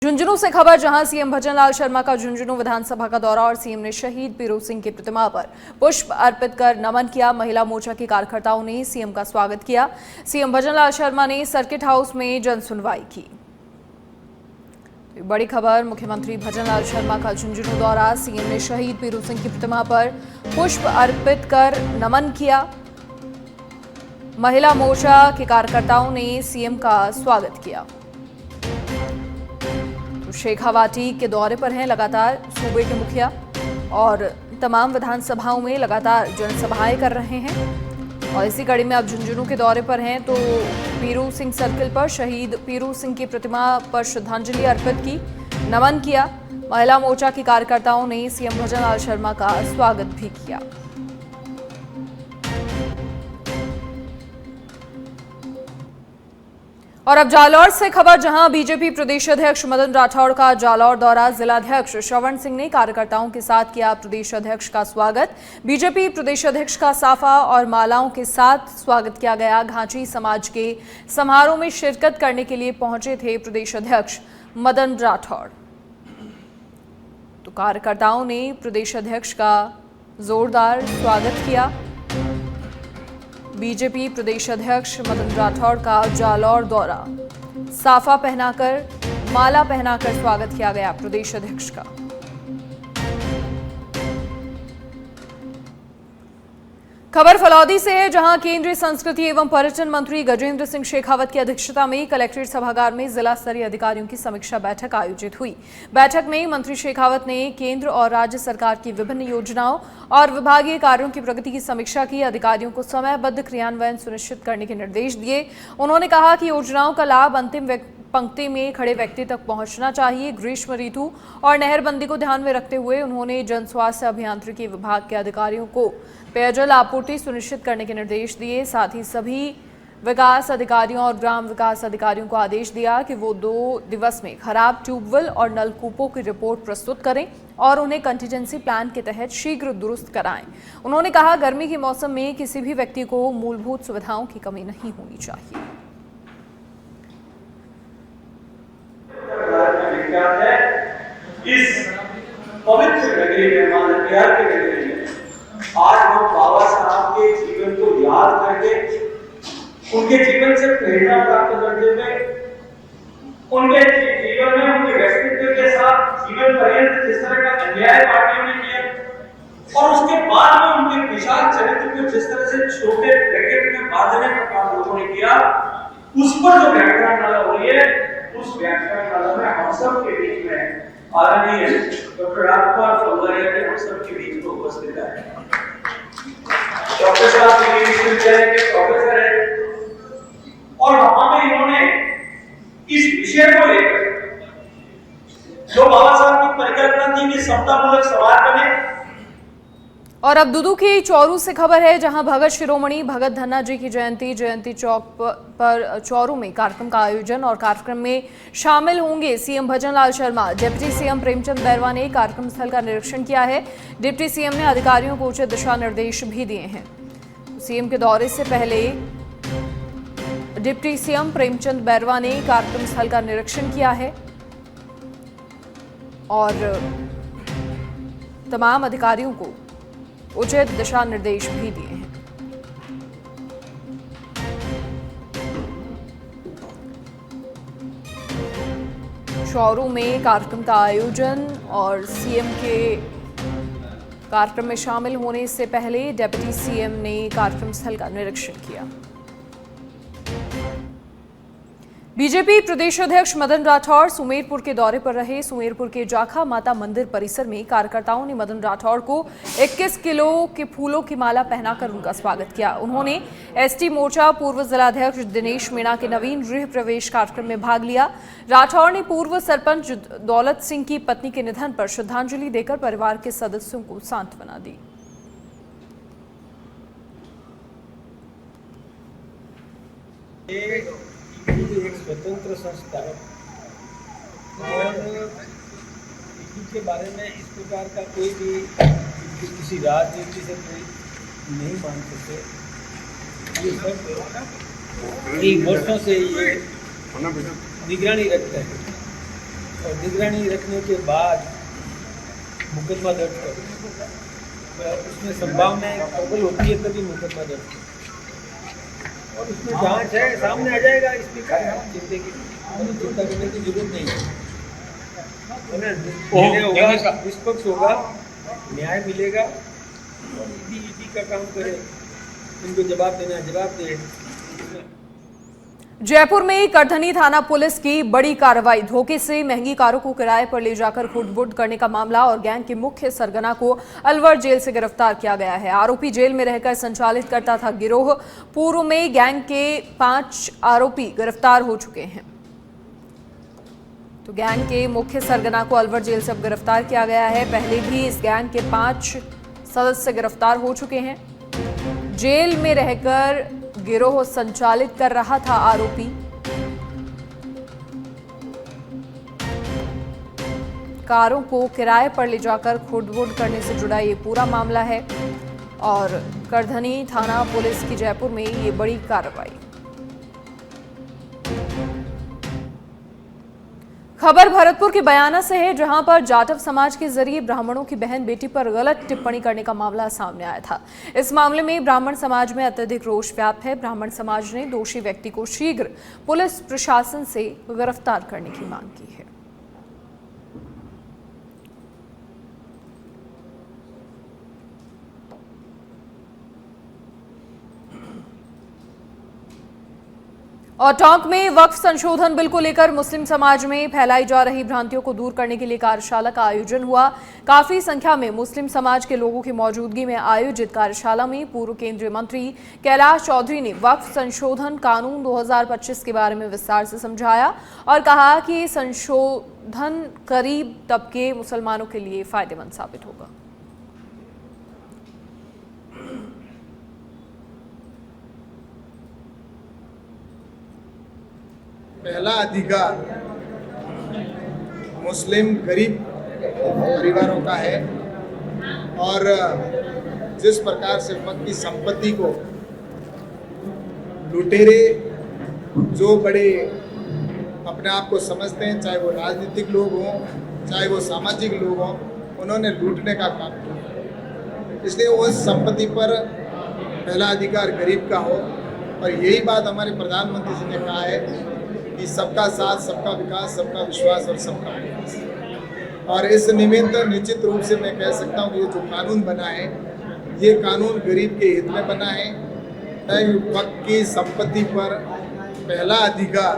झुंझुनू से खबर, जहां सीएम भजनलाल शर्मा का झुंझुनू विधानसभा का दौरा और सीएम ने शहीद पीरू सिंह की प्रतिमा पर पुष्प अर्पित कर नमन किया। महिला मोर्चा के कार्यकर्ताओं ने सीएम का स्वागत किया। सीएम भजनलाल शर्मा ने सर्किट हाउस में जनसुनवाई की। बड़ी खबर, मुख्यमंत्री भजनलाल शर्मा का झुंझुनू दौरा, सीएम ने शहीद पीरू सिंह की प्रतिमा पर पुष्प अर्पित कर नमन किया। महिला मोर्चा के कार्यकर्ताओं ने सीएम का स्वागत किया। शेखावाटी के दौरे पर हैं लगातार सूबे के मुखिया और तमाम विधानसभाओं में लगातार जनसभाएं कर रहे हैं और इसी कड़ी में अब झुंझुनू के दौरे पर हैं तो पीरू सिंह सर्किल पर शहीद पीरू सिंह की प्रतिमा पर श्रद्धांजलि अर्पित की, नमन किया। महिला मोर्चा के कार्यकर्ताओं ने सीएम भजनलाल शर्मा का स्वागत भी किया। और अब जालौर से खबर, जहां बीजेपी प्रदेश अध्यक्ष मदन राठौड़ का जालौर दौरा, जिलाध्यक्ष श्रवण सिंह ने कार्यकर्ताओं के साथ किया प्रदेश अध्यक्ष का स्वागत। बीजेपी प्रदेश अध्यक्ष का साफा और मालाओं के साथ स्वागत किया गया। घांची समाज के समारोह में शिरकत करने के लिए पहुंचे थे प्रदेश अध्यक्ष मदन राठौड़, तो कार्यकर्ताओं ने प्रदेश अध्यक्ष का जोरदार स्वागत किया। बीजेपी प्रदेश अध्यक्ष मदन राठौड़ का जालौर दौरा, साफा पहनाकर माला पहनाकर स्वागत किया गया प्रदेश अध्यक्ष का। खबर फलौदी से है, जहां केंद्रीय संस्कृति एवं पर्यटन मंत्री गजेंद्र सिंह शेखावत की अध्यक्षता में कलेक्ट्रेट सभागार में जिला स्तरीय अधिकारियों की समीक्षा बैठक आयोजित हुई। बैठक में मंत्री शेखावत ने केंद्र और राज्य सरकार की विभिन्न योजनाओं और विभागीय कार्यों की प्रगति की समीक्षा की। अधिकारियों को समयबद्ध क्रियान्वयन सुनिश्चित करने के निर्देश दिए। उन्होंने कहा कि योजनाओं का लाभ अंतिम पंक्ति में खड़े व्यक्ति तक पहुंचना चाहिए। ग्रीष्म ऋतु और नहरबंदी को ध्यान में रखते हुए उन्होंने जन स्वास्थ्य अभियांत्रिकी विभाग के अधिकारियों को पेयजल आपूर्ति सुनिश्चित करने के निर्देश दिए। साथ ही सभी विकास अधिकारियों और ग्राम विकास अधिकारियों को आदेश दिया कि वो 2 दिवस में खराब ट्यूबवेल और नलकूपों की रिपोर्ट प्रस्तुत करें और उन्हें कंटीजेंसी प्लान के तहत शीघ्र दुरुस्त कराएं। उन्होंने कहा, गर्मी के मौसम में किसी भी व्यक्ति को मूलभूत सुविधाओं की कमी नहीं होनी चाहिए। इस पवित्र नगरी में, मां प्यार की नगरी में आज हम बाबा साहब के जीवन को याद करके उनके जीवन से प्रेरणा प्राप्त करते हुए उनके जीवन में उनके व्यक्तित्व के साथ जीवन पर्यंत जिस तरह का अन्याय पार्टियों ने किया और उसके बाद में उनके विशाल चरित्र को जिस तरह से छोटे ब्रैकेट में बांधने का काम लोगों ने किया, उस पर जो व्याख्यानमाला हो रही है, उस व्याख्यानमाला में हम सब के बीच में आदरणीय डॉक्टर राजकुमार फुलवारिया के हम सब के बीच में उपस्थित है। डॉक्टर साहब के विश्वविद्यालय के प्रोफेसर है और वहां में इन्होंने इस विषय को लेकर जो बाबा साहब की परिकल्पना थी कि समतामूलक समाज बने। और अब दुदू की चौरू से खबर है, जहां भगत शिरोमणि भगत धन्ना जी की जयंती चौक पर चौरू में कार्यक्रम का आयोजन और कार्यक्रम में शामिल होंगे CM Bhajanlal Sharma. Deputy CM Premchand Bairwa ने कार्यक्रम स्थल का निरीक्षण किया है। डिप्टी सीएम ने अधिकारियों को उचित दिशा निर्देश भी दिए हैं। सीएम के दौरे से पहले डिप्टी सीएम प्रेमचंद बैरवा ने कार्यक्रम स्थल का निरीक्षण किया है और तमाम अधिकारियों को उचित दिशा निर्देश भी दिए हैं। चौरू में कार्यक्रम का आयोजन और सीएम के कार्यक्रम में शामिल होने से पहले डिप्टी सीएम ने कार्यक्रम स्थल का निरीक्षण किया। बीजेपी प्रदेश अध्यक्ष मदन राठौड़ सुमेरपुर के दौरे पर रहे। सुमेरपुर के जाखा माता मंदिर परिसर में कार्यकर्ताओं ने मदन राठौड़ को 21 किलो के फूलों की माला पहनाकर उनका स्वागत किया। उन्होंने एसटी मोर्चा पूर्व जिलाध्यक्ष दिनेश मीणा के नवीन गृह प्रवेश कार्यक्रम में भाग लिया। राठौड़ ने पूर्व सरपंच दौलत सिंह की पत्नी के निधन पर श्रद्धांजलि देकर परिवार के सदस्यों को सांत्वना दी। एक स्वतंत्र संस्था और इसके बारे में इस प्रकार का कोई भी किसी राजनीति से कोई नहीं मान सकते। ये सब वर्षों से ये निगरानी रखता है। और निगरानी रखने के बाद मुकदमा दर्ज करो। उसमें संभावनाएं प्रबल होती है तभी मुकदमा दर्ज करो, और उसमें जांच है, सामने आ जाएगा। इसमें क्या चिंता करने की जरूरत नहीं है। न्याय होगा, निष्पक्ष होगा, न्याय मिलेगा, और ईडी का काम करे, इनको जवाब देना जवाब दे। जयपुर में करधनी थाना पुलिस की बड़ी कार्रवाई। धोखे से महंगी कारों को किराए पर ले जाकर खुट-बुट करने का मामला और गैंग के मुख्य सरगना को अलवर जेल से गिरफ्तार किया गया है। आरोपी जेल में रहकर संचालित करता था गिरोह। पूर्व में गैंग के 5 आरोपी गिरफ्तार हो चुके हैं। तो गैंग के मुख्य सरगना को अलवर जेल से अब गिरफ्तार किया गया है। पहले भी इस गैंग के 5 सदस्य गिरफ्तार हो चुके हैं। जेल में रहकर गिरोह संचालित कर रहा था आरोपी। कारों को किराए पर ले जाकर खुट-बुट करने से जुड़ा ये पूरा मामला है और करधनी थाना पुलिस की जयपुर में ये बड़ी कार्रवाई। खबर भरतपुर के बयाना से है, जहां पर जाटव समाज के जरिए ब्राह्मणों की बहन बेटी पर गलत टिप्पणी करने का मामला सामने आया था। इस मामले में ब्राह्मण समाज में अत्यधिक रोष व्याप्त है। ब्राह्मण समाज ने दोषी व्यक्ति को शीघ्र पुलिस प्रशासन से गिरफ्तार करने की मांग की है। और टोंक में वक्फ संशोधन बिल को लेकर मुस्लिम समाज में फैलाई जा रही भ्रांतियों को दूर करने के लिए कार्यशाला का आयोजन हुआ। काफी संख्या में मुस्लिम समाज के लोगों की मौजूदगी में आयोजित कार्यशाला में पूर्व केंद्रीय मंत्री कैलाश चौधरी ने वक्फ संशोधन कानून 2025 के बारे में विस्तार से समझाया और कहा कि संशोधन गरीब तबके मुसलमानों के लिए फायदेमंद साबित होगा। पहला अधिकार मुस्लिम गरीब परिवारों का है और जिस प्रकार से वक्फ की संपत्ति को लुटेरे जो बड़े अपने आप को समझते हैं, चाहे वो राजनीतिक लोग हों चाहे वो सामाजिक लोग हों, उन्होंने लूटने का काम किया। इसलिए उस संपत्ति पर पहला अधिकार गरीब का हो और यही बात हमारे प्रधानमंत्री जी ने कहा है कि सबका साथ, सबका विकास, सबका विश्वास और सबका विकास। और इस निमित्त निश्चित रूप से मैं कह सकता हूँ कि ये जो कानून बना है, ये कानून गरीब के हित में बना है। वक्फ की संपत्ति पर पहला अधिकार